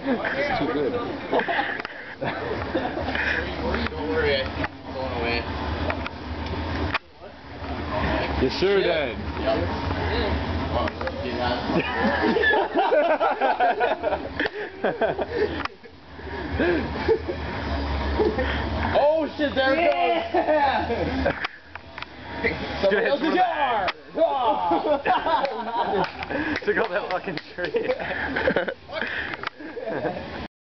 It's too good. Don't worry, it's going away. Yes, sir, Dad. Yep. Oh shit, there it goes! Somebody else's yard! Took out that fucking tree.